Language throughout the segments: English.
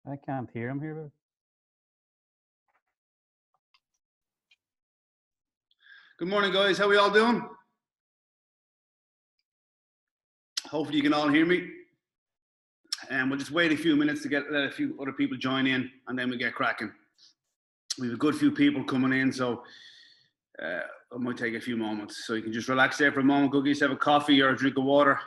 I can't hear him here. Good morning, guys. How are we all doing? Hopefully you can all hear me. And we'll just wait a few minutes to let a few other people join in, and then we get cracking. We have a good few people coming in, so it might take a few moments. So you can just relax there for a moment, go get yourself a coffee or a drink of water.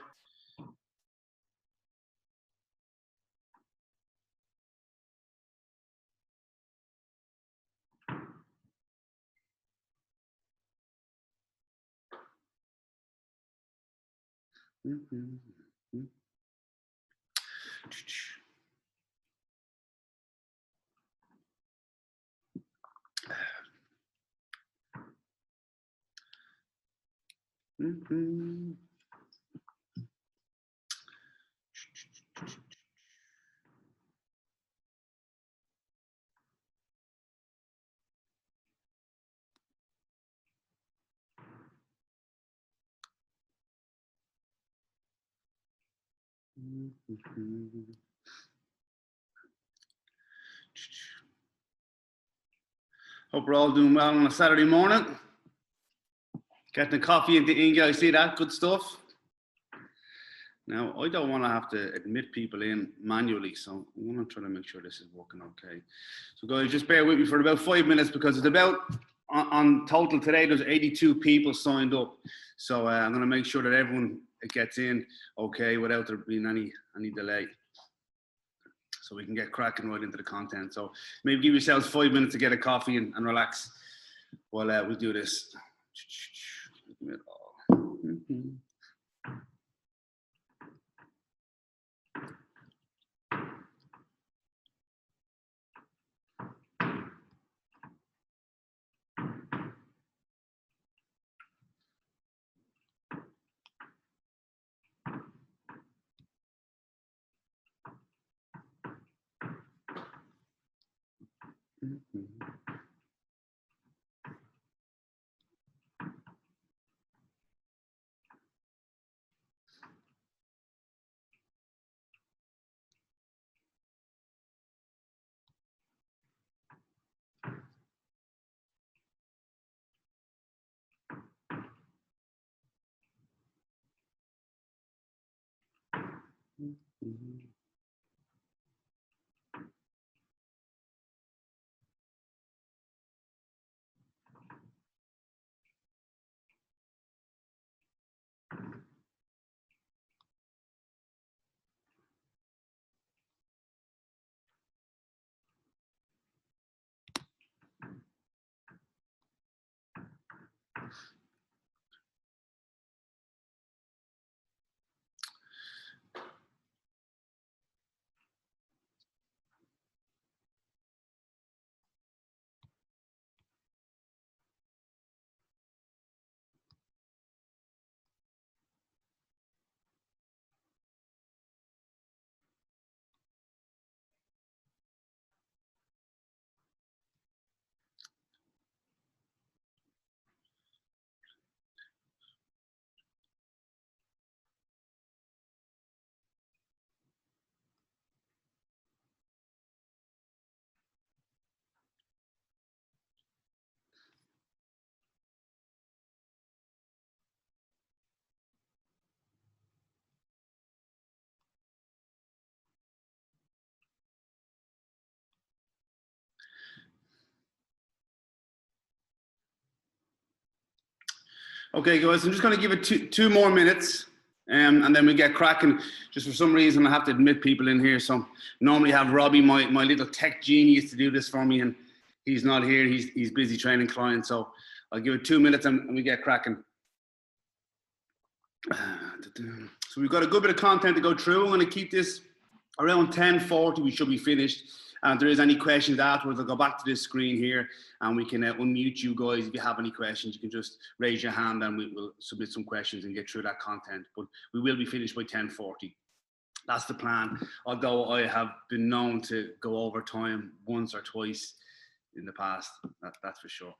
Hope we're all doing well on a Saturday morning. Getting the coffee into Inga, I see that, good stuff. Now, I don't want to have to admit people in manually, so I'm going to try to make sure this is working okay. So guys, just bear with me for about 5 minutes, because it's about, on total today, there's 82 people signed up. So I'm going to make sure that everyone gets in okay without there being any delay. So we can get cracking right into the content. So maybe give yourselves 5 minutes to get a coffee and relax while we do this. Okay, guys, I'm just going to give it two more minutes, and then we get cracking. Just for some reason, I have to admit people in here. So normally I have Robbie, my little tech genius, to do this for me, and he's not here. He's busy training clients. So I'll give it 2 minutes, and we get cracking. So we've got a good bit of content to go through. I'm going to keep this around 10:40. We should be finished. And if there is any questions afterwards, I'll go back to this screen here, and we can unmute you guys. If you have any questions, you can just raise your hand, and we will submit some questions and get through that content. But we will be finished by 10:40. That's the plan. Although I have been known to go over time once or twice in the past, that's for sure.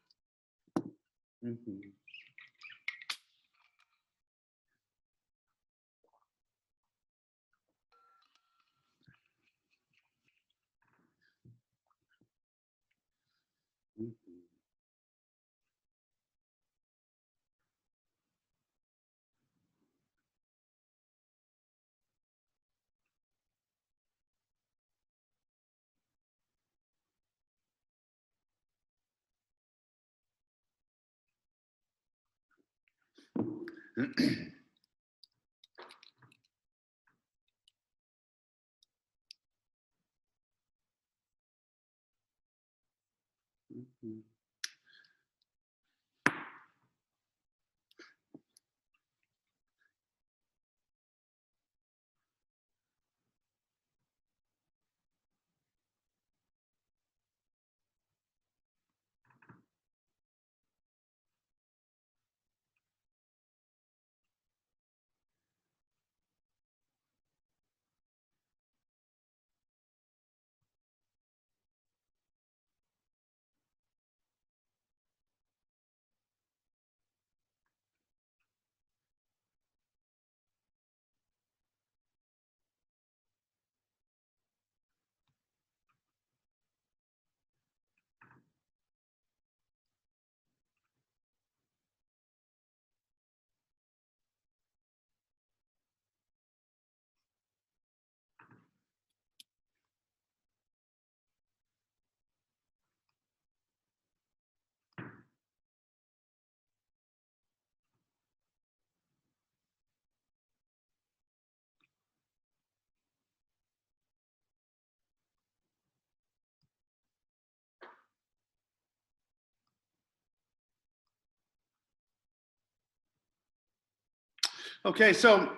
Okay, so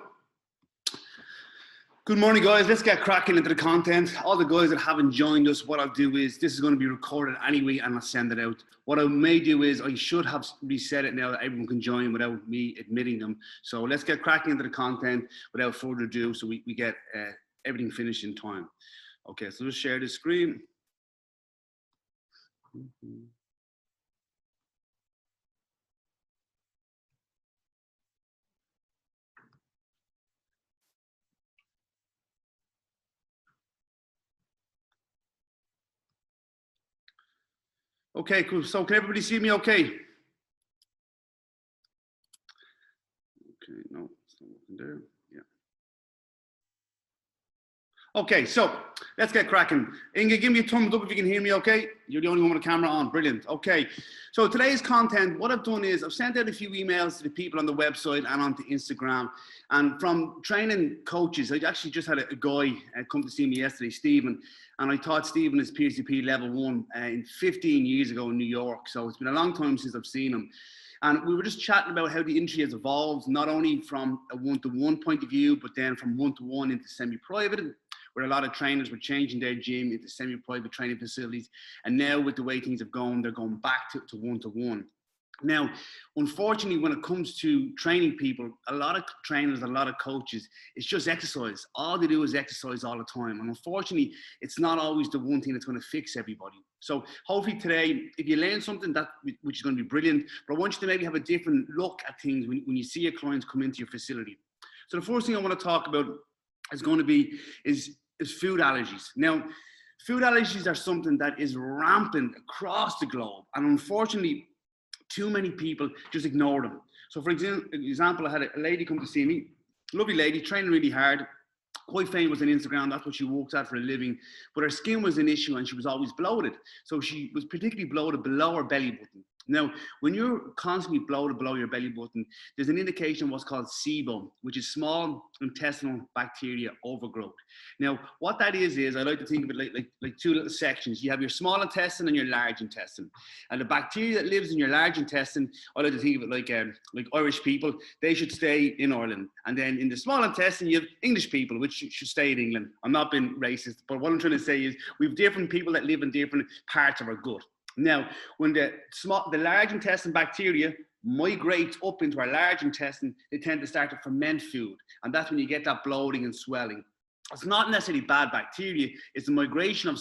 good morning, guys. Let's get cracking into the content. All the guys that haven't joined us, what I'll do is, this is going to be recorded anyway and I'll send it out. What I may do is, I should have reset it now that everyone can join without me admitting them. So let's get cracking into the content without further ado, so we get everything finished in time. Okay, so let's share the screen. Okay, cool. So can everybody see me okay? Okay, no, it's not working there. Yeah. Okay, so let's get cracking. Inge, give me a thumbs up if you can hear me okay. You're the only one with the camera on. Brilliant. Okay, so today's content, what I've done is I've sent out a few emails to the people on the website and onto Instagram. And from training coaches, I actually just had a guy come to see me yesterday, Stephen. And I taught Stephen his PCP level 1 in 15 years ago in New York. So it's been a long time since I've seen him. And we were just chatting about how the industry has evolved, not only from a one-to-one point of view, but then from one-to-one into semi-private, where a lot of trainers were changing their gym into semi-private training facilities. And now with the way things have gone, they're going back to one-to-one. Now, unfortunately, when it comes to training people, a lot of trainers, a lot of coaches, it's just exercise. All they do is exercise all the time. And unfortunately, it's not always the one thing that's going to fix everybody. So hopefully today, if you learn something, which is going to be brilliant, but I want you to maybe have a different look at things when you see your clients come into your facility. So the first thing I want to talk about is going to be is food allergies. Now, food allergies are something that is rampant across the globe. And unfortunately, too many people just ignore them. So for example, I had a lady come to see me, lovely lady, training really hard, quite famous on Instagram, that's what she works at for a living, but her skin was an issue and she was always bloated. So she was particularly bloated below her belly button. Now, when you're constantly bloated below your belly button, there's an indication of what's called SIBO, which is small intestinal bacteria overgrowth. Now, what that is I like to think of it like two little sections. You have your small intestine and your large intestine. And the bacteria that lives in your large intestine, I like to think of it like Irish people, they should stay in Ireland. And then in the small intestine, you have English people, which should stay in England. I'm not being racist, but what I'm trying to say is we have different people that live in different parts of our gut. Now, when the large intestine bacteria migrate up into our large intestine, they tend to start to ferment food. And that's when you get that bloating and swelling. It's not necessarily bad bacteria. It's the migration of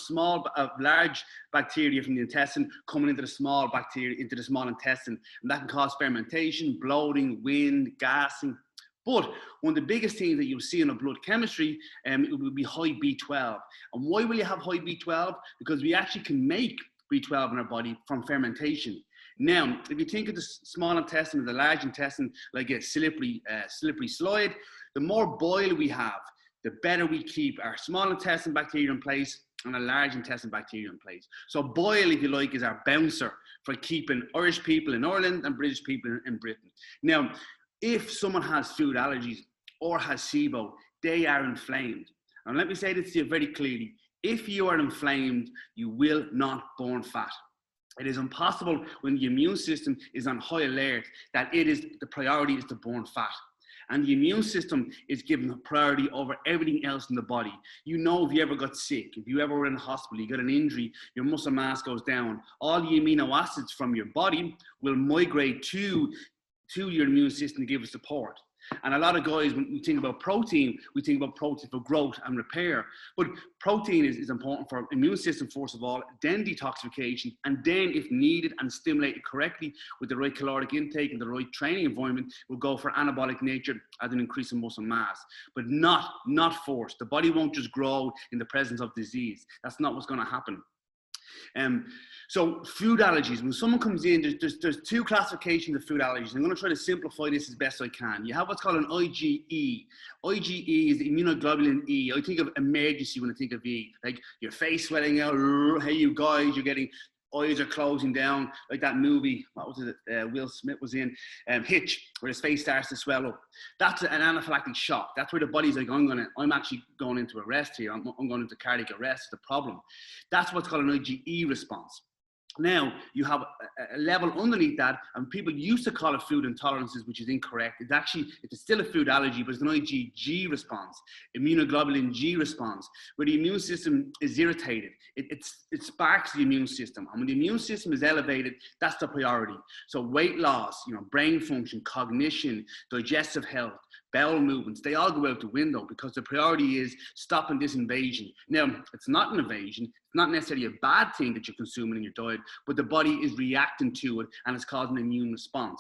large bacteria from the intestine coming into the small bacteria, into the small intestine. And that can cause fermentation, bloating, wind, gassing. But one of the biggest things that you'll see in a blood chemistry, it will be high B12. And why will you have high B12? Because we actually can make B12 in our body from fermentation. Now, if you think of the small intestine and the large intestine like a slippery slide, the more boil we have, the better we keep our small intestine bacteria in place and a large intestine bacteria in place. So boil, if you like, is our bouncer for keeping Irish people in Ireland and British people in Britain. Now, if someone has food allergies or has SIBO, they are inflamed. And let me say this to you very clearly. If you are inflamed, you will not burn fat. It is impossible when the immune system is on high alert that the priority is to burn fat. And the immune system is given priority over everything else in the body. You know, if you ever got sick, if you ever were in the hospital, you got an injury, your muscle mass goes down, all the amino acids from your body will migrate to your immune system to give it support. And a lot of guys, when we think about protein for growth and repair. But protein is important for immune system, first of all, then detoxification, and then if needed and stimulated correctly with the right caloric intake and the right training environment, will go for anabolic nature as an increase in muscle mass, but not forced. The body won't just grow in the presence of disease. That's not what's going to happen. So food allergies, when someone comes in, there's two classifications of food allergies. I'm going to try to simplify this as best I can. You have what's called an IgE. IgE is the immunoglobulin E. I think of emergency when I think of E, like your face swelling out, hey you guys, you're getting, eyes are closing down, like that movie, what was it, Will Smith was in, Hitch, where his face starts to swell up. That's an anaphylactic shock. That's where the body's like, I'm actually going into arrest here. I'm going into cardiac arrest, the problem. That's what's called an IgE response. Now, you have a level underneath that, and people used to call it food intolerances, which is incorrect. It's still a food allergy, but it's an IgG response, immunoglobulin G response, where the immune system is irritated. It sparks the immune system. And when the immune system is elevated, that's the priority. So weight loss, brain function, cognition, digestive health, bowel movements, they all go out the window because the priority is stopping this invasion. Now, it's not an invasion. It's not necessarily a bad thing that you're consuming in your diet, but the body is reacting to it and it's causing an immune response.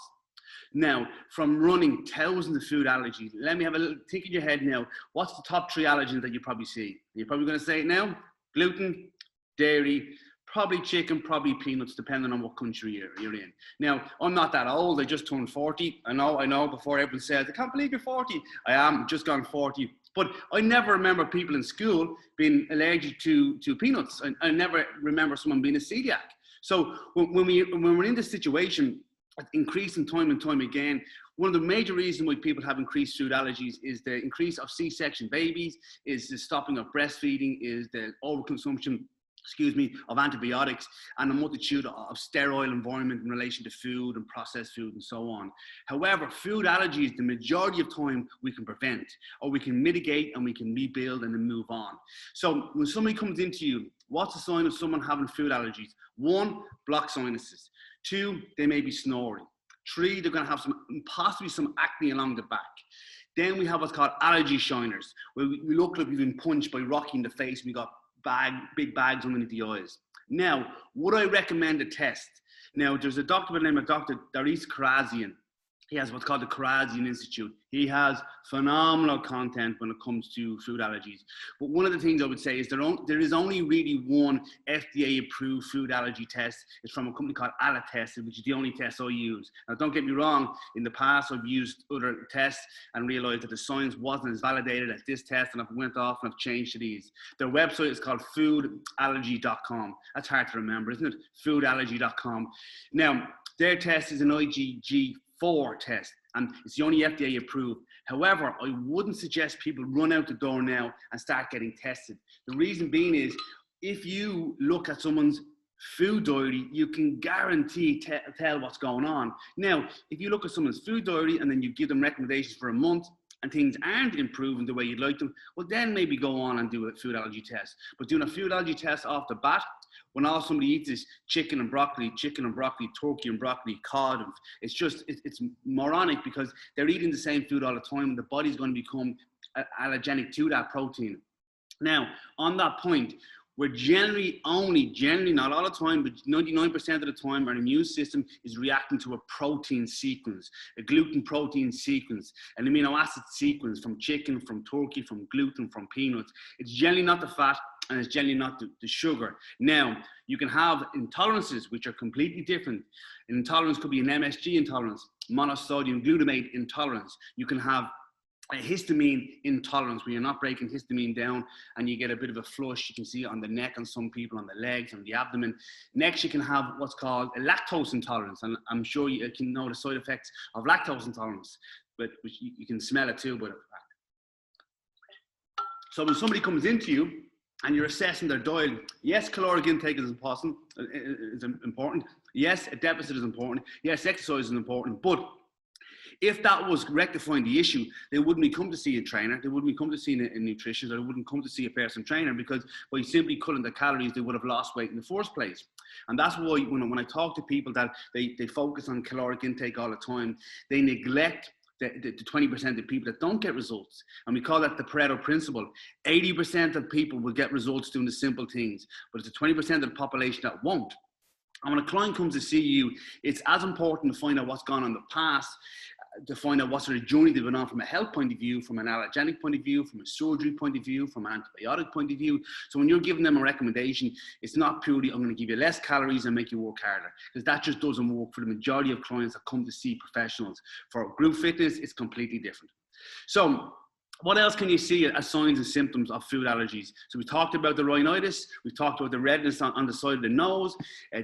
Now, from running thousands of food allergies, let me have a little think in your head now. What's the top 3 allergens that you probably see? You're probably going to say it now. Gluten, dairy, probably chicken, probably peanuts, depending on what country you're in. Now, I'm not that old. I just turned 40. I know, before everyone says, I can't believe you're 40. I am, just gone 40. But I never remember people in school being allergic to peanuts. I never remember someone being a celiac. So when we're in this situation, increasing time and time again, one of the major reasons why people have increased food allergies is the increase of C-section babies, is the stopping of breastfeeding, is the overconsumption of antibiotics, and a multitude of sterile environment in relation to food and processed food and so on. However, food allergies, the majority of time we can prevent, or we can mitigate, and we can rebuild and then move on. So when somebody comes into you, what's the sign of someone having food allergies? 1, blocked sinuses. 2, they may be snoring. 3, they're going to have possibly some acne along the back. Then we have what's called allergy shiners, where we look like we've been punched by Rocky in the face. We got big bags underneath the eyes. Now, would I recommend a test? Now, there's a doctor by the name of Dr. Daris Karazian. He has what's called the Karazian Institute. He has phenomenal content when it comes to food allergies. But one of the things I would say is there is only really one FDA-approved food allergy test. It's from a company called Allertest, which is the only test I use. Now, don't get me wrong. In the past, I've used other tests and realized that the science wasn't as validated as this test, and I've went off and I've changed to these. Their website is called foodallergy.com. That's hard to remember, isn't it? Foodallergy.com. Now, their test is an IgG4 test, and it's the only FDA approved. However, I wouldn't suggest people run out the door now and start getting tested. The reason being is, if you look at someone's food diary, you can guarantee tell what's going on. Now, if you look at someone's food diary and then you give them recommendations for a month and things aren't improving the way you'd like them, well, then maybe go on and do a food allergy test. But doing a food allergy test off the bat, when all somebody eats is chicken and broccoli, turkey and broccoli, cod, it's moronic, because they're eating the same food all the time, and the body's going to become allergenic to that protein. Now, on that point, we're generally not all the time, but 99% of the time, our immune system is reacting to a protein sequence, a gluten protein sequence, an amino acid sequence from chicken, from turkey, from gluten, from peanuts. It's generally not the fat, and it's generally not the sugar. Now, you can have intolerances, which are completely different. An intolerance could be an MSG intolerance, monosodium glutamate intolerance. You can have a histamine intolerance, where you're not breaking histamine down and you get a bit of a flush. You can see it on the neck on some people, on the legs, on the abdomen. Next, you can have what's called a lactose intolerance, and I'm sure you can know the side effects of lactose intolerance. but you can smell it too. But so when somebody comes into you and you're assessing their diet, yes, caloric intake is important. Yes, a deficit is important. Yes, exercise is important. But if that was rectifying the issue, they wouldn't be come to see a trainer, they wouldn't be come to see a nutritionist, or they wouldn't come to see a personal trainer, because by simply cutting the calories, they would have lost weight in the first place. And that's why when I talk to people that they focus on caloric intake all the time, they neglect the 20% of people that don't get results. And we call that the Pareto principle. 80% of people will get results doing the simple things, but it's the 20% of the population that won't. And when a client comes to see you, it's as important to find out what's gone on in the past, to find out what sort of journey they've been on from a health point of view, from an allergenic point of view, from a surgery point of view, from an antibiotic point of view. So when you're giving them a recommendation, it's not purely, I'm going to give you less calories and make you work harder, because that just doesn't work for the majority of clients that come to see professionals. For group fitness, it's completely different. So what else can you see as signs and symptoms of food allergies? So we talked about the rhinitis, we talked about the redness on the side of the nose.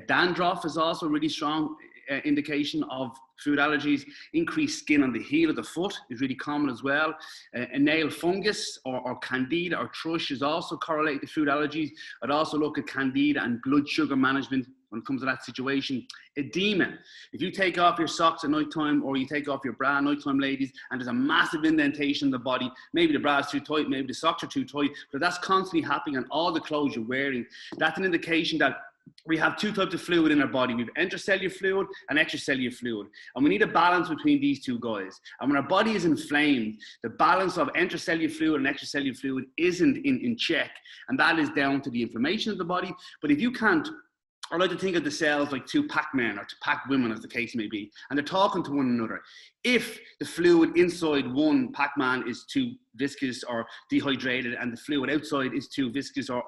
Dandruff is also a really strong indication of food allergies. Increased skin on the heel of the foot is really common as well. A nail fungus or candida or thrush is also correlated to food allergies. I'd also look at candida and blood sugar management when it comes to that situation. Edema. If you take off your socks at night time, or you take off your bra at night time, ladies, and there's a massive indentation in the body, maybe the bra is too tight, maybe the socks are too tight, but that's constantly happening on all the clothes you're wearing. That's an indication that we have two types of fluid in our body. We have intracellular fluid and extracellular fluid. And we need a balance between these two guys. And when our body is inflamed, the balance of intracellular fluid and extracellular fluid isn't in check. And that is down to the inflammation of the body. But if you can't, I like to think of the cells like two Pac-Men or two Pac-Women, as the case may be, and they're talking to one another. If the fluid inside one Pac-Man is too viscous or dehydrated, and the fluid outside is too viscous or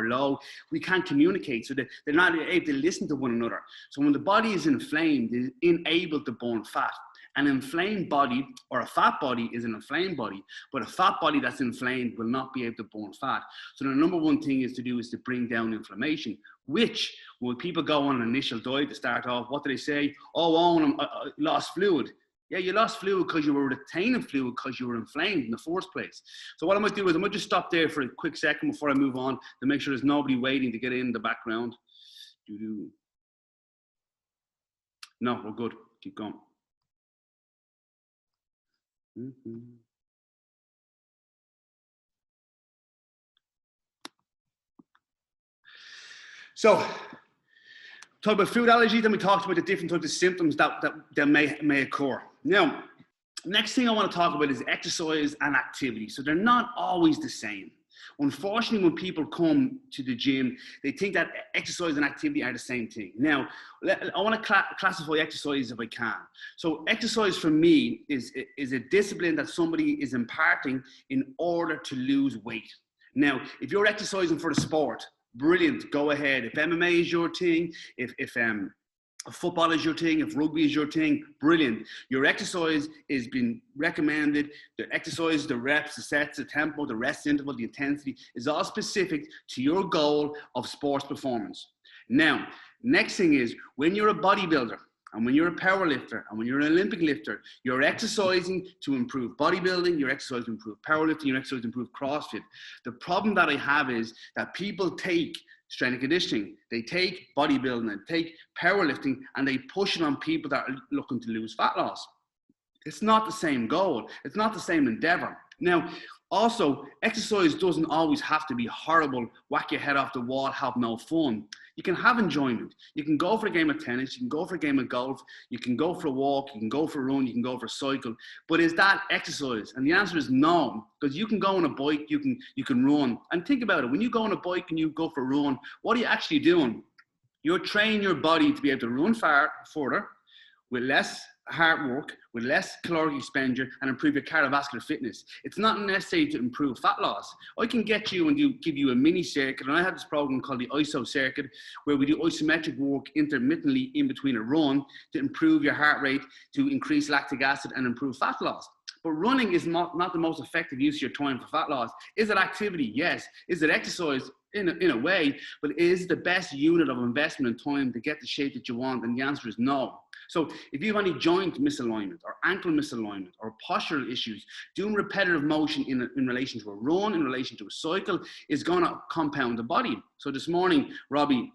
low, we can't communicate. So they're not able to listen to one another. So when the body is inflamed, it's unable to burn fat. An inflamed body, or a fat body, is an inflamed body, but a fat body that's inflamed will not be able to burn fat. So the number one thing is to bring down inflammation, which when people go on an initial diet to start off, what do they say? Oh, Owen, I lost fluid. Yeah, you lost fluid because you were retaining fluid because you were inflamed in the first place. So what I might do is I might just stop there for a quick second before I move on to make sure there's nobody waiting to get in the background. No, we're good. Keep going. So, talk about food allergies, then we talked about the different types of symptoms that may occur. Now, next thing I want to talk about is exercise and activity. So they're not always the same. Unfortunately, when people come to the gym, they think that exercise and activity are the same thing. Now, I want to classify exercise if I can. So exercise for me is a discipline that somebody is imparting in order to lose weight. Now, if you're exercising for the sport, brilliant, go ahead. If MMA is your thing, if football is your thing, if rugby is your thing, brilliant. Your exercise is being recommended. The exercise, the reps, the sets, the tempo, the rest interval, the intensity is all specific to your goal of sports performance. Now, next thing is when you're a bodybuilder, and when you're a power lifter, and when you're an Olympic lifter, you're exercising to improve bodybuilding, you're exercising to improve powerlifting, you're exercising to improve CrossFit. The problem that I have is that people take strength and conditioning, they take bodybuilding, and take powerlifting, and they push it on people that are looking to lose fat loss. It's not the same goal. It's not the same endeavor. Now, also, exercise doesn't always have to be horrible, whack your head off the wall, have no fun. You can have enjoyment. You can go for a game of tennis, you can go for a game of golf, you can go for a walk, you can go for a run, you can go for a cycle. But is that exercise? And the answer is no, because you can go on a bike, you can run. And think about it, when you go on a bike and you go for a run, what are you actually doing? You're training your body to be able to run further with less hard work, with less caloric expenditure, and improve your cardiovascular fitness. It's not necessary to improve fat loss. I can get you and give you a mini circuit, and I have this program called the ISO circuit, where we do isometric work intermittently in between a run to improve your heart rate, to increase lactic acid, and improve fat loss. But running is not the most effective use of your time for fat loss. Is it activity? Yes. Is it exercise? in a way, but is the best unit of investment in time to get the shape that you want? And the answer is no. So if you have any joint misalignment or ankle misalignment or postural issues, doing repetitive motion in relation to a run, in relation to a cycle, is going to compound the body. So this morning, Robbie,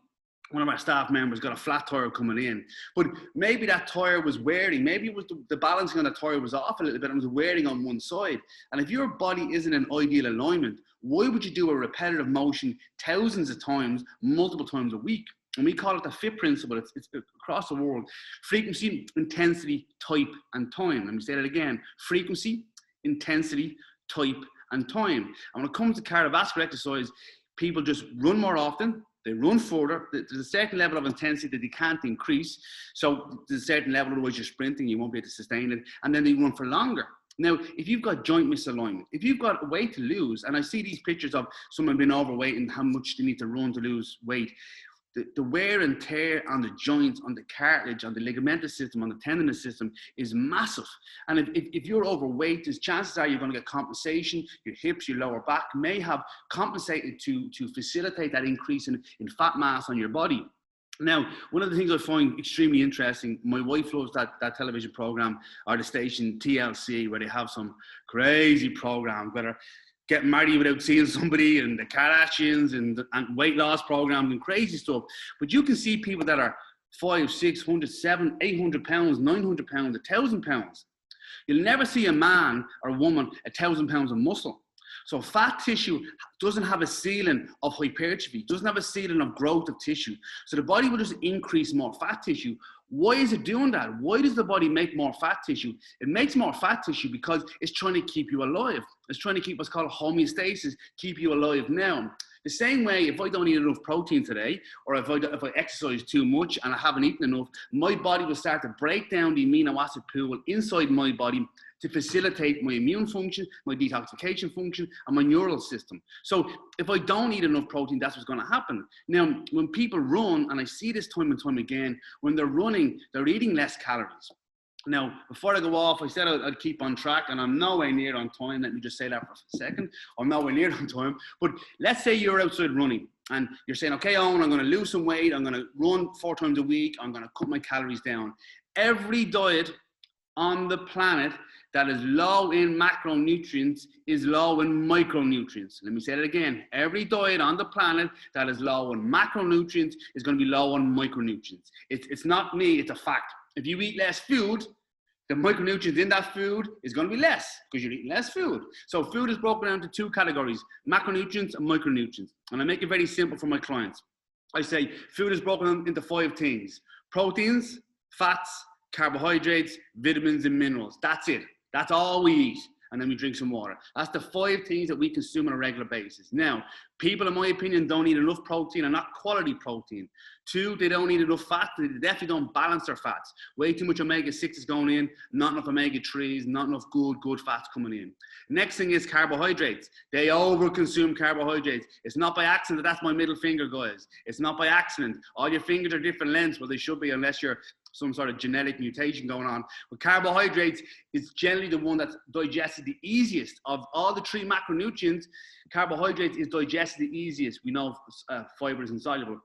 one of our staff members, got a flat tire coming in, but maybe that tire was wearing, maybe it was the balancing on the tire was off a little bit and was wearing on one side. And if your body isn't in ideal alignment, why would you do a repetitive motion thousands of times, multiple times a week? And we call it the FIT principle. It's across the world: frequency, intensity, type, and time. Let me say that again: frequency, intensity, type, and time. And when it comes to cardiovascular exercise, people just run more often. They run further. There's a certain level of intensity that they can't increase. So there's a certain level, otherwise you're sprinting, you won't be able to sustain it. And then they run for longer. Now, if you've got joint misalignment, if you've got weight to lose, and I see these pictures of someone being overweight and how much they need to run to lose weight, the wear and tear on the joints, on the cartilage, on the ligamentous system, on the tendinous system is massive. And if you're overweight, there's chances are you're going to get compensation. Your hips, your lower back may have compensated to facilitate that increase in fat mass on your body. Now, one of the things I find extremely interesting, my wife loves that television program, or the station TLC, where they have some crazy programs, whether Get Married Without Seeing Somebody, and the Kardashians, and weight loss programs and crazy stuff. But you can see people that are 500, 600, 700, 800 pounds, 900 pounds, 1,000 pounds. You'll never see a man or a woman 1,000 pounds of muscle. So fat tissue doesn't have a ceiling of hypertrophy, doesn't have a ceiling of growth of tissue. So the body will just increase more fat tissue. Why is it doing that? Why does the body make more fat tissue? It makes more fat tissue because it's trying to keep you alive. It's trying to keep what's called homeostasis, keep you alive now. The same way, if I don't eat enough protein today, or if I exercise too much and I haven't eaten enough, my body will start to break down the amino acid pool inside my body to facilitate my immune function, my detoxification function, and my neural system. So if I don't eat enough protein, that's what's going to happen. Now, when people run, and I see this time and time again, when they're running, they're eating less calories. Now, before I go off, I said I'd keep on track, and I'm nowhere near on time. Let me just say that for a second. I'm nowhere near on time. But let's say you're outside running, and you're saying, okay, Owen, I'm going to lose some weight. I'm going to run 4 times a week. I'm going to cut my calories down. Every diet on the planet that is low in macronutrients is low in micronutrients. Let me say that again. Every diet on the planet that is low in macronutrients is going to be low on micronutrients. It's not me, it's a fact. If you eat less food, the micronutrients in that food is going to be less because you're eating less food. So food is broken down into 2 categories: macronutrients and micronutrients. And I make it very simple for my clients. I say food is broken into 5 things: proteins, fats, carbohydrates, vitamins, and minerals. That's it. That's all we eat. And then we drink some water. That's the 5 things that we consume on a regular basis. Now, people, in my opinion, don't eat enough protein, and not quality protein. 2, they don't eat enough fat. They definitely don't balance their fats. Way too much omega-6 is going in, not enough omega-3s, not enough good fats coming in. Next thing is carbohydrates. They over-consume carbohydrates. It's not by accident. That's my middle finger, guys. It's not by accident. All your fingers are different lengths. Well, they should be, unless you're some sort of genetic mutation going on. But carbohydrates is generally the one that's digested the easiest. Of all the 3 macronutrients, carbohydrates is digested the easiest. We know fiber is insoluble.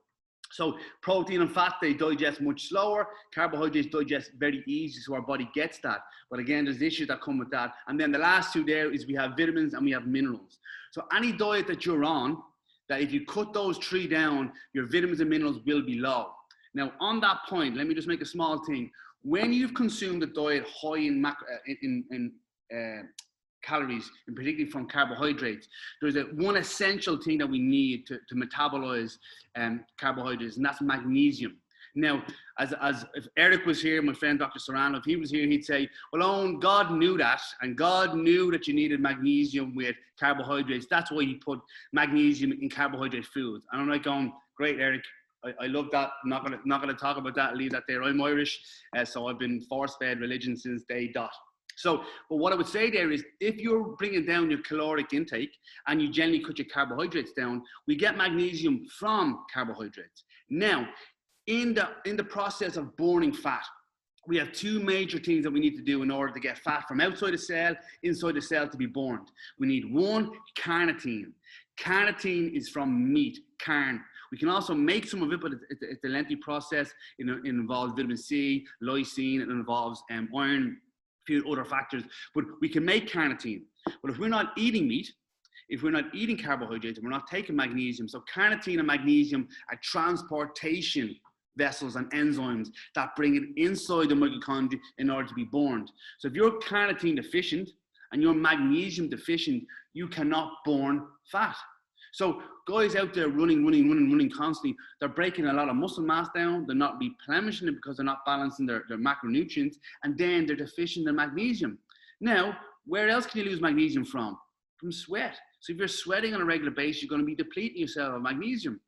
So protein and fat, they digest much slower. Carbohydrates digest very easy, so our body gets that. But again, there's issues that come with that. And then the last 2 there is we have vitamins and we have minerals. So any diet that you're on, that if you cut those 3 down, your vitamins and minerals will be low. Now, on that point, let me just make a small thing. When you've consumed a diet high in calories, and particularly from carbohydrates, there's one essential thing that we need to metabolize carbohydrates, and that's magnesium. Now, as if Eric was here, my friend Dr. Serrano, if he was here, he'd say, well, Owen, God knew that, and God knew that you needed magnesium with carbohydrates. That's why he put magnesium in carbohydrate foods. And I'm like going, great, Eric. I love that. I'm not gonna talk about that. Leave that there. I'm Irish, so I've been force-fed religion since day dot. So, but what I would say there is, if you're bringing down your caloric intake and you generally cut your carbohydrates down, we get magnesium from carbohydrates. Now, in the process of burning fat, we have 2 major things that we need to do in order to get fat from outside the cell, inside the cell to be burned. We need 1, carnitine. Carnitine is from meat, carn. We can also make some of it, but it's a lengthy process. It involves vitamin C, lysine, it involves iron, a few other factors. But we can make carnitine. But if we're not eating meat, if we're not eating carbohydrates, and we're not taking magnesium, so carnitine and magnesium are transportation vessels and enzymes that bring it inside the mitochondria in order to be burned. So if you're carnitine deficient and you're magnesium deficient, you cannot burn fat. So guys out there running constantly, they're breaking a lot of muscle mass down, they're not replenishing it because they're not balancing their macronutrients, and then they're deficient in magnesium. Now, where else can you lose magnesium from? From sweat. So if you're sweating on a regular basis, you're going to be depleting yourself of magnesium.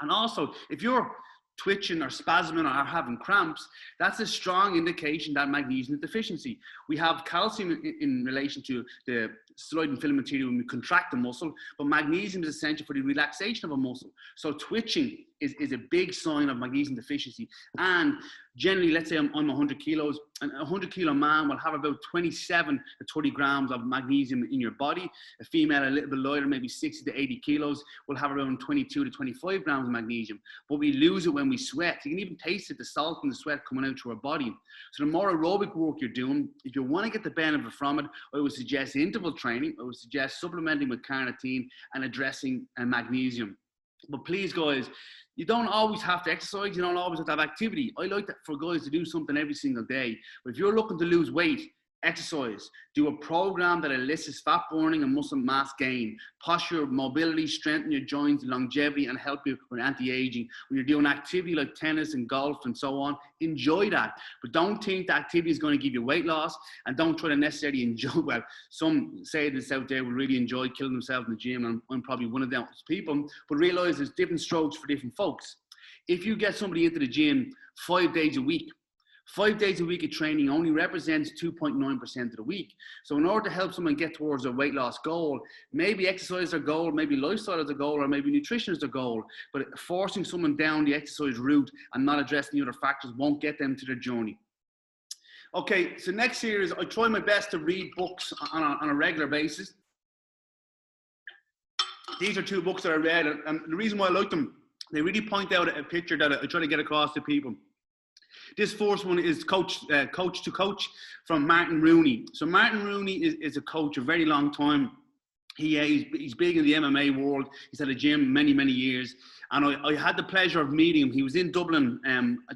And also, if you're twitching or spasming or having cramps, that's a strong indication that magnesium is deficiency. We have calcium in relation to the styloid filament material when we contract the muscle, but magnesium is essential for the relaxation of a muscle. So twitching is a big sign of magnesium deficiency. And generally, let's say I'm 100 kilos, and a 100 kilo man will have about 27 to 30 grams of magnesium in your body. A female a little bit lighter, maybe 60 to 80 kilos, will have around 22 to 25 grams of magnesium. But we lose it when we sweat. You can even taste it, the salt and the sweat coming out through our body. So the more aerobic work you're doing, if you want to get the benefit from it, I would suggest interval training. I would suggest supplementing with carnitine and addressing magnesium. But please, guys, you don't always have to exercise. You don't always have to have activity. I like that for guys to do something every single day. But if you're looking to lose weight, exercise. Do a program that elicits fat burning and muscle mass gain. Posture, mobility, strengthen your joints, longevity, and help you with anti-aging. When you're doing activity like tennis and golf and so on, enjoy that. But don't think the activity is going to give you weight loss, and don't try to necessarily enjoy, well, some say this out there will really enjoy killing themselves in the gym, and I'm probably one of those people, but realize there's different strokes for different folks. If you get somebody into the gym 5 days a week, 5 days a week of training only represents 2.9% of the week. So in order to help someone get towards a weight loss goal, maybe exercise is their goal, maybe lifestyle is their goal, or maybe nutrition is their goal. But forcing someone down the exercise route and not addressing the other factors won't get them to their journey. Okay, so next series, I try my best to read books on a regular basis. These are two books that I read, and the reason why I like them, they really point out a picture that I try to get across to people. This first one is Coach to Coach from Martin Rooney. So Martin Rooney is a coach a very long time. He's big in the MMA world. He's had a gym many years. And I had the pleasure of meeting him. He was in Dublin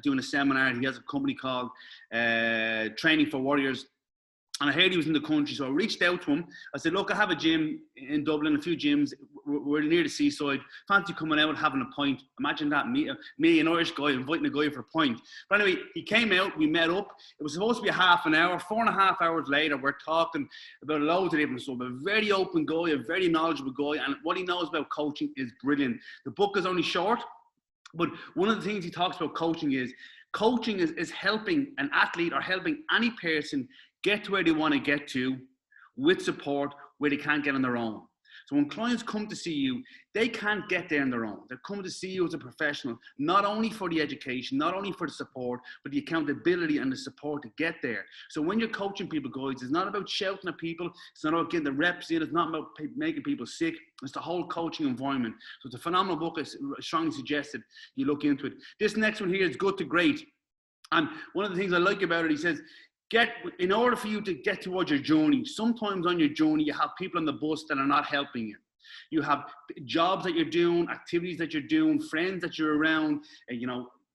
doing a seminar. He has a company called Training for Warriors. And I heard he was in the country, so I reached out to him. I said, look, I have a gym in Dublin, a few gyms. We're near the seaside. Fancy coming out and having a pint. Imagine that, me, an Irish guy, inviting a guy for a pint. But anyway, he came out, we met up. It was supposed to be a half an hour. 4.5 hours later, we're talking about loads of different stuff. A very open guy, a very knowledgeable guy, and what he knows about coaching is brilliant. The book is only short, but one of the things he talks about coaching is helping an athlete or helping any person get to where they want to get to with support where they can't get on their own. So when clients come to see you, they can't get there on their own. They're coming to see you as a professional, not only for the education, not only for the support, but the accountability and the support to get there. So when you're coaching people, guys, it's not about shouting at people. It's not about getting the reps in. It's not about making people sick. It's the whole coaching environment. So it's a phenomenal book. I strongly suggest that you look into it. This next one here is Good to Great. And one of the things I like about it, he says, in order for you to get towards your journey, sometimes on your journey, you have people on the bus that are not helping you. You have jobs that you're doing, activities that you're doing, friends that you're around, and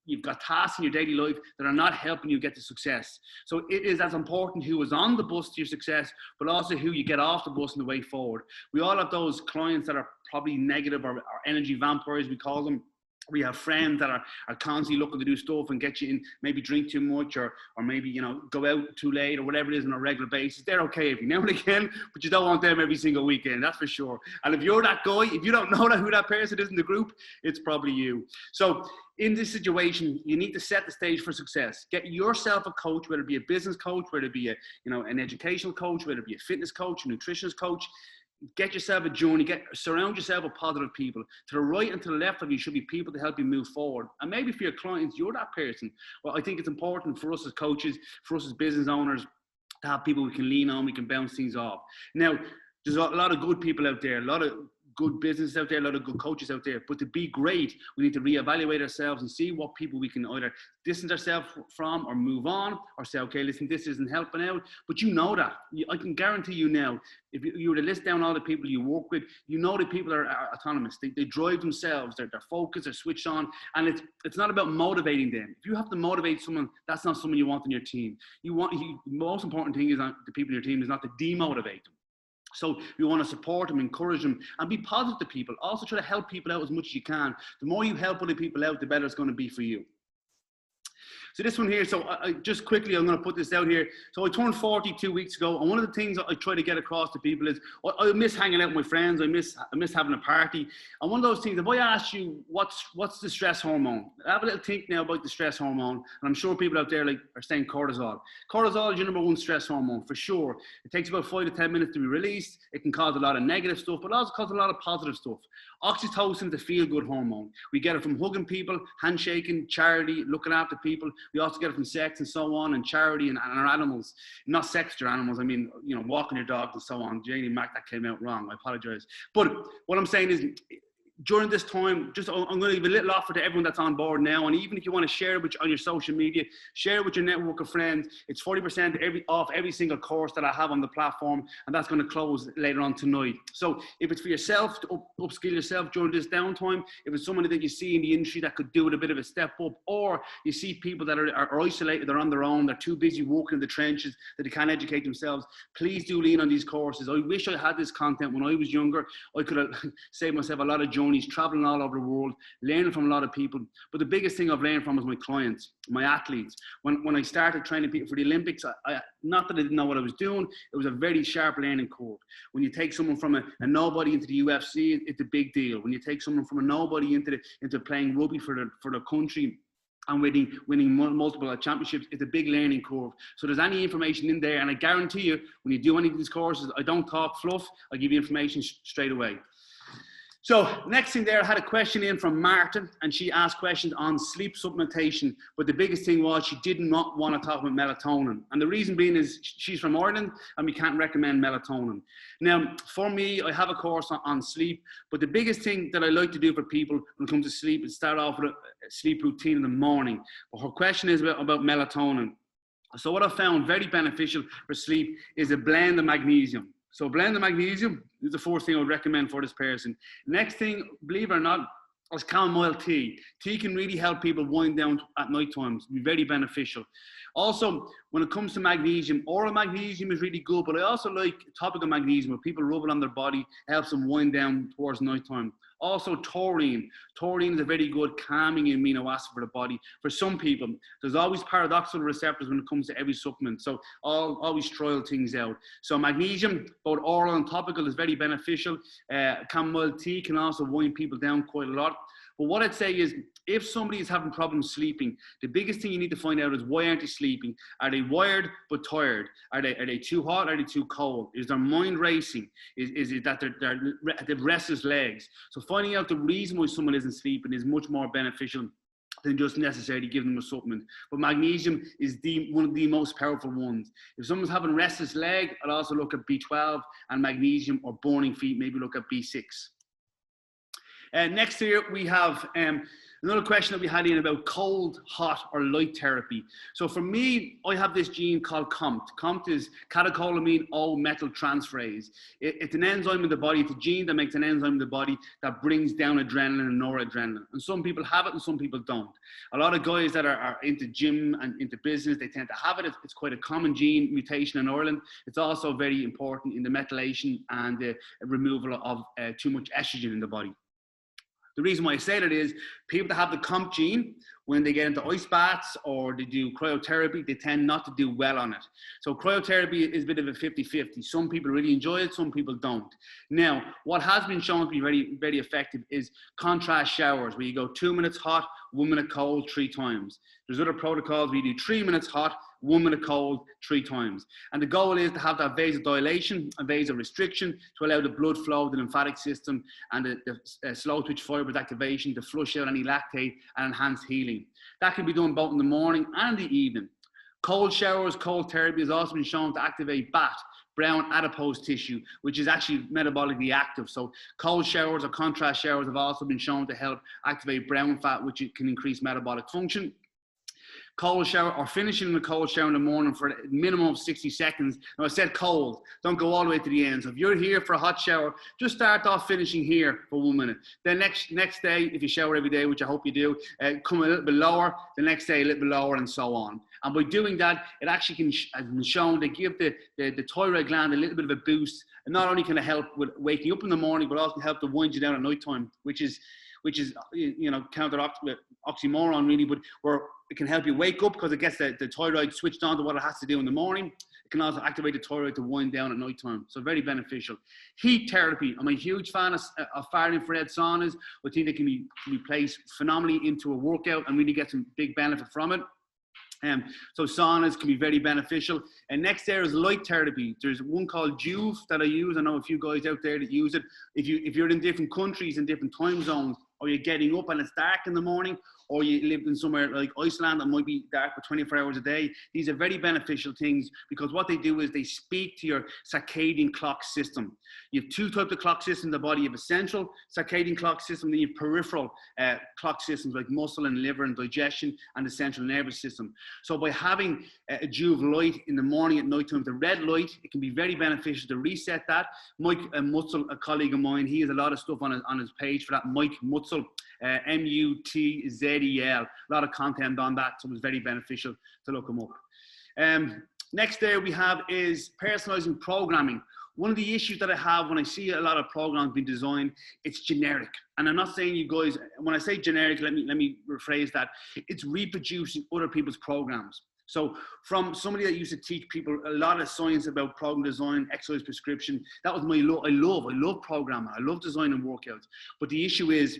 you've got tasks in your daily life that are not helping you get to success. So it is as important who is on the bus to your success, but also who you get off the bus on the way forward. We all have those clients that are probably negative or energy vampires, we call them. We have friends that are constantly looking to do stuff and get you in, maybe drink too much or maybe, go out too late or whatever it is on a regular basis. They're okay every now and again, but you don't want them every single weekend, that's for sure. And if you're that guy, if you don't know who that person is in the group, it's probably you. So in this situation, you need to set the stage for success. Get yourself a coach, whether it be a business coach, whether it be an educational coach, whether it be a fitness coach, a nutritionist coach. Get yourself a journey, surround yourself with positive people. To the right and to the left of you should be people to help you move forward. And maybe for your clients, you're that person. Well, I think it's important for us as coaches, for us as business owners, to have people we can lean on, we can bounce things off. Now, there's a lot of good people out there, a lot of good businesses out there, a lot of good coaches out there. But to be great, we need to reevaluate ourselves and see what people we can either distance ourselves from or move on, or say, okay, listen, this isn't helping out. But you know that. I can guarantee you now, if you were to list down all the people you work with, you know that people are autonomous. They drive themselves. They're focused. They're switched on. And it's not about motivating them. If you have to motivate someone, that's not someone you want on your team. The most important thing is the people in your team is not to demotivate them. So you want to support them, encourage them, and be positive to people. Also try to help people out as much as you can. The more you help other people out, the better it's going to be for you. So this one here, so I just quickly, I'm going to put this out here. So I turned 40 2 weeks ago, and one of the things I try to get across to people is I miss hanging out with my friends. I miss having a party. And one of those things, if I ask you what's the stress hormone, have a little think now about the stress hormone. And I'm sure people out there are saying cortisol. Cortisol is your number one stress hormone for sure. It takes about 5 to 10 minutes to be released. It can cause a lot of negative stuff, but it also causes a lot of positive stuff. Oxytocin, the feel-good hormone. We get it from hugging people, handshaking, charity, looking after people. We also get it from sex and so on, and charity and our animals. Not sex with your animals. I mean, walking your dog and so on. Janie Mac, that came out wrong. I apologize. But what I'm saying is, during this time, I'm going to give a little offer to everyone that's on board now. And even if you want to share it on your social media, share it with your network of friends. It's 40% off every single course that I have on the platform. And that's going to close later on tonight. So if it's for yourself, to upskill yourself during this downtime, if it's somebody that you see in the industry that could do it a bit of a step up, or you see people that are isolated, they're on their own, they're too busy walking in the trenches that they can't educate themselves, please do lean on these courses. I wish I had this content when I was younger. I could have saved myself a lot of journeys, traveling all over the world, learning from a lot of people. But the biggest thing I've learned from was my clients, my athletes. When I started training people for the Olympics, not that I didn't know what I was doing, it was a very sharp learning curve. When you take someone from a nobody into the UFC, it's a big deal. When you take someone from a nobody into playing rugby for the country and winning multiple championships, it's a big learning curve. So there's any information in there, and I guarantee you, when you do any of these courses, I don't talk fluff, I give you information straight away. So next thing there, I had a question in from Martin, and she asked questions on sleep supplementation. But the biggest thing was she did not want to talk about melatonin. And the reason being is she's from Ireland and we can't recommend melatonin. Now, for me, I have a course on sleep, but the biggest thing that I like to do for people when it comes to sleep is start off with a sleep routine in the morning. But her question is about melatonin. So what I found very beneficial for sleep is a blend of magnesium. So blend of magnesium is the first thing I would recommend for this person. Next thing, believe it or not, is chamomile tea. Tea can really help people wind down at night times, be very beneficial. Also, when it comes to magnesium, oral magnesium is really good, but I also like topical magnesium where people rub it on their body, helps them wind down towards nighttime. Also, taurine. Taurine is a very good calming amino acid for the body. For some people, there's always paradoxical receptors when it comes to every supplement. So always trial things out. So magnesium, both oral and topical, is very beneficial. Chamomile tea can also wind people down quite a lot. But what I'd say is, if somebody is having problems sleeping, the biggest thing you need to find out is, why aren't they sleeping? Are they wired but tired? Are they too hot? Are they too cold? Is their mind racing? Is it that they've restless legs? So finding out the reason why someone isn't sleeping is much more beneficial than just necessarily giving them a supplement. But magnesium is one of the most powerful ones. If someone's having restless leg, I'd also look at B12 and magnesium, or burning feet, maybe look at B6. Next here we have another question that we had in about cold, hot, or light therapy. So for me, I have this gene called COMT. COMT is catecholamine O-methyltransferase. It's an enzyme in the body. It's a gene that makes an enzyme in the body that brings down adrenaline and noradrenaline. And some people have it and some people don't. A lot of guys that are into gym and into business, they tend to have it. It's quite a common gene mutation in Ireland. It's also very important in the methylation and the removal of too much estrogen in the body. The reason why I say that is, people that have the COMT gene, when they get into ice baths or they do cryotherapy, they tend not to do well on it. So cryotherapy is a bit of a 50-50. Some people really enjoy it, some people don't. Now, what has been shown to be very, very effective is contrast showers, where you go 2 minutes hot, 1 minute cold 3 times. There's other protocols where you do 3 minutes hot, 1 minute cold 3 times. And the goal is to have that vasodilation and vasorestriction to allow the blood flow, the lymphatic system, and the slow twitch fibers activation to flush out any lactate and enhance healing. That can be done both in the morning and the evening. Cold showers, cold therapy has also been shown to activate BAT, brown adipose tissue, which is actually metabolically active. So cold showers or contrast showers have also been shown to help activate brown fat, which can increase metabolic function. Cold shower or finishing in a cold shower in the morning for a minimum of 60 seconds. Now I said cold, don't go all the way to the end. So if you're here for a hot shower, just start off finishing here for 1 minute. Then next day, if you shower every day, which I hope you do, come a little bit lower, the next day a little bit lower, and so on. And by doing that, it actually has been shown to give the thyroid gland a little bit of a boost. And not only can it help with waking up in the morning, but also help to wind you down at night time, which is counter oxymoron really, but where it can help you wake up because it gets the thyroid switched on to what it has to do in the morning. It can also activate the thyroid to wind down at night time. So very beneficial. Heat therapy. I'm a huge fan of far infrared saunas. I think they can be placed phenomenally into a workout and really get some big benefit from it. So saunas can be very beneficial. And next there is light therapy. There's one called Juve that I use. I know a few guys out there that use it. If you're in different countries and different time zones, or you're getting up and it's dark in the morning, or you live in somewhere like Iceland that might be dark for 24 hours a day, these are very beneficial things because what they do is they speak to your circadian clock system. You have two types of clock systems in the body. You have a central circadian clock system, then you have peripheral clock systems like muscle and liver and digestion and the central nervous system. So by having a Juve light in the morning at night time, the red light, it can be very beneficial to reset that. Mike Mutzel, a colleague of mine, he has a lot of stuff on his page for that. Mike Mutzel, Mutzel, a lot of content on that, so it was very beneficial to look him up. Next there we have is personalizing programming. One of the issues that I have when I see a lot of programs being designed, it's generic. And I'm not saying you guys, when I say generic, let me rephrase that. It's reproducing other people's programs. So from somebody that used to teach people a lot of science about program design, exercise prescription, that was my love. I love programming. I love designing workouts. But the issue is,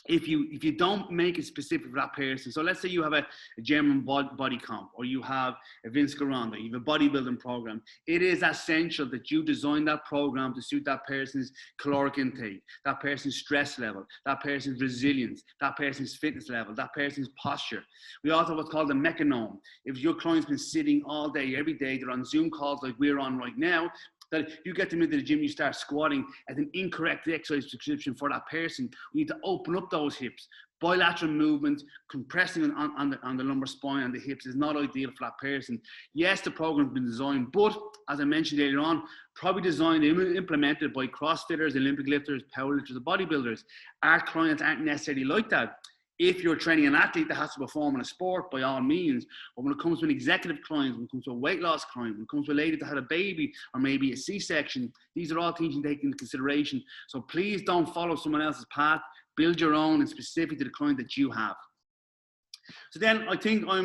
if you don't make it specific for that person, so let's say you have a German body comp, or you have a Vince Garanda, you have a bodybuilding program, it is essential that you design that program to suit that person's caloric intake, that person's stress level, that person's resilience, that person's fitness level, that person's posture. We also have what's called a metronome. If your client's been sitting all day, every day, they're on Zoom calls like we're on right now, that you get them into the gym, you start squatting at an incorrect exercise prescription for that person. We need to open up those hips. Bilateral movement, compressing on the lumbar spine and the hips is not ideal for that person. Yes, the program's been designed, but as I mentioned earlier on, probably designed and implemented by CrossFitters, Olympic lifters, powerlifters, bodybuilders. Our clients aren't necessarily like that. If you're training an athlete that has to perform in a sport, by all means, but when it comes to an executive client, when it comes to a weight loss client, when it comes to a lady that had a baby or maybe a C-section, these are all things you take into consideration. So please don't follow someone else's path. Build your own and specific to the client that you have. So then I think I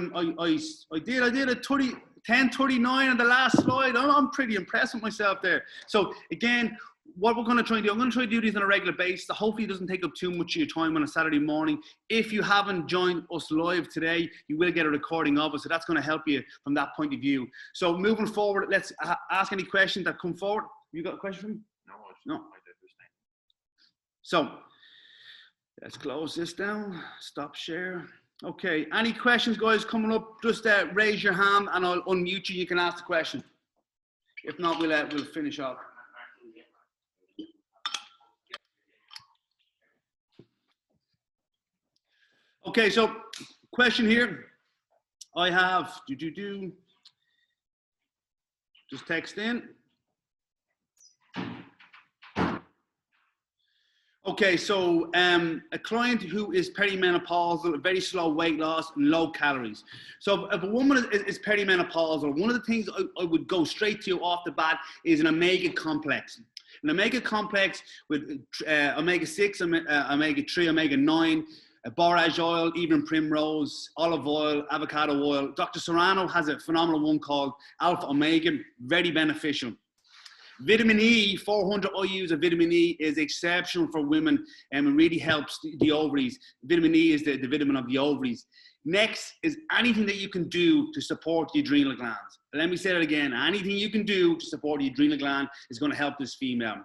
did a 10:39 on the last slide. I'm pretty impressed with myself there. So again, what we're going to try and do, I'm going to try to do these on a regular basis. So hopefully it doesn't take up too much of your time on a Saturday morning. If you haven't joined us live today, you will get a recording of us. So that's going to help you from that point of view. So moving forward, let's ask any questions that come forward. You got a question for me? No. So let's close this down. Stop share. Okay. Any questions, guys, coming up? Just raise your hand and I'll unmute you. You can ask the question. If not, we'll finish up. Okay, so question here. I have, just text in. Okay, so a client who is perimenopausal, very slow weight loss and low calories. So if a woman is perimenopausal, one of the things I would go straight to off the bat is an omega complex. An omega complex with omega-6, omega-3, omega-9, borage oil, even primrose, olive oil, avocado oil. Dr. Serrano has a phenomenal one called Alpha Omega, very beneficial. Vitamin E, 400 IUs of vitamin E is exceptional for women and it really helps the ovaries. Vitamin E is the vitamin of the ovaries. Next is anything that you can do to support the adrenal glands. Let me say that again. Anything you can do to support the adrenal gland is going to help this female.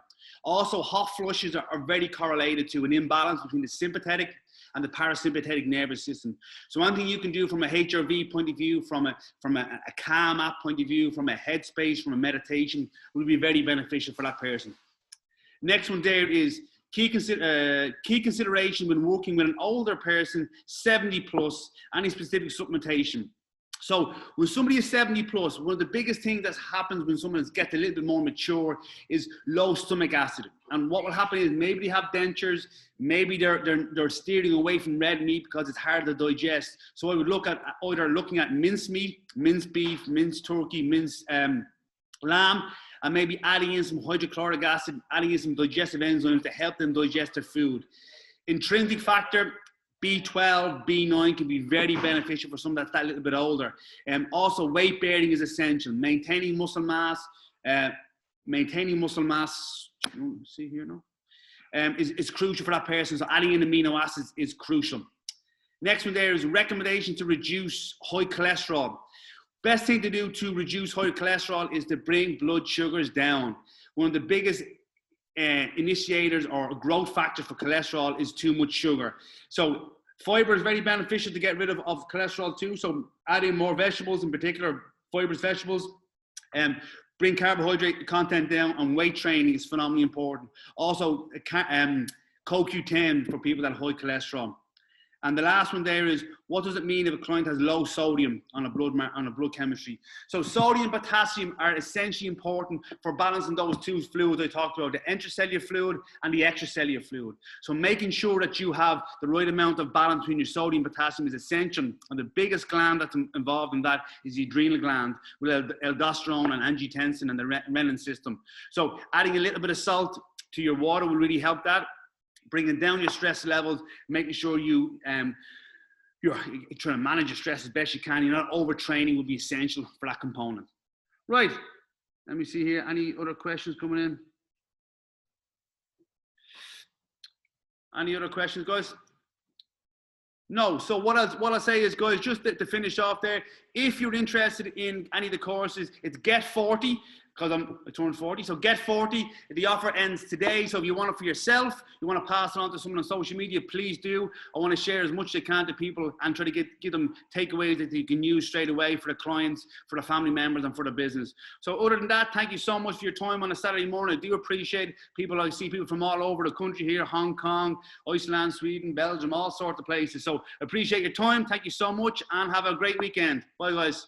Also, hot flushes are very correlated to an imbalance between the sympathetic and the parasympathetic nervous system. So one thing you can do from a HRV point of view, from a calm app point of view, from a headspace, from a meditation, will be very beneficial for that person. Next one there is key consideration when working with an older person, 70 plus, any specific supplementation. So when somebody is 70 plus, one of the biggest things that happens when someone gets a little bit more mature is low stomach acid. And what will happen is maybe they have dentures, maybe they're steering away from red meat because it's hard to digest. So I would look at either looking at minced meat, minced beef, minced turkey, minced lamb, and maybe adding in some hydrochloric acid, adding in some digestive enzymes to help them digest their food. Intrinsic factor, B12, B9 can be very beneficial for someone that's that little bit older. Also, weight bearing is essential. Maintaining muscle mass, see here now, is crucial for that person. So adding in amino acids is crucial. Next one there is recommendation to reduce high cholesterol. Best thing to do to reduce high cholesterol is to bring blood sugars down. One of the biggest initiators or growth factors for cholesterol is too much sugar. So fiber is very beneficial to get rid of cholesterol too. So add in more vegetables, in particular fibrous vegetables, and bring carbohydrate content down, and weight training is phenomenally important. Also CoQ10 for people that have high cholesterol. And the last one there is, what does it mean if a client has low sodium on a blood chemistry? So sodium and potassium are essentially important for balancing those two fluids I talked about, the intracellular fluid and the extracellular fluid. So making sure that you have the right amount of balance between your sodium and potassium is essential. And the biggest gland that's involved in that is the adrenal gland, with aldosterone and angiotensin and the renin system. So adding a little bit of salt to your water will really help that. Bringing down your stress levels, making sure you're trying to manage your stress as best you can. You're not overtraining will be essential for that component. Right, let me see here. Any other questions coming in? Any other questions, guys? No. So what I say is, guys, just to finish off there, if you're interested in any of the courses, it's Get 40. Because I turned 40, so Get 40. The offer ends today, so if you want it for yourself, you want to pass it on to someone on social media, please do. I want to share as much as I can to people and try to give them takeaways that you can use straight away for the clients, for the family members, and for the business. So other than that, thank you so much for your time on a Saturday morning. I do appreciate people. I see people from all over the country here, Hong Kong, Iceland, Sweden, Belgium, all sorts of places. So appreciate your time. Thank you so much, and have a great weekend. Bye, guys.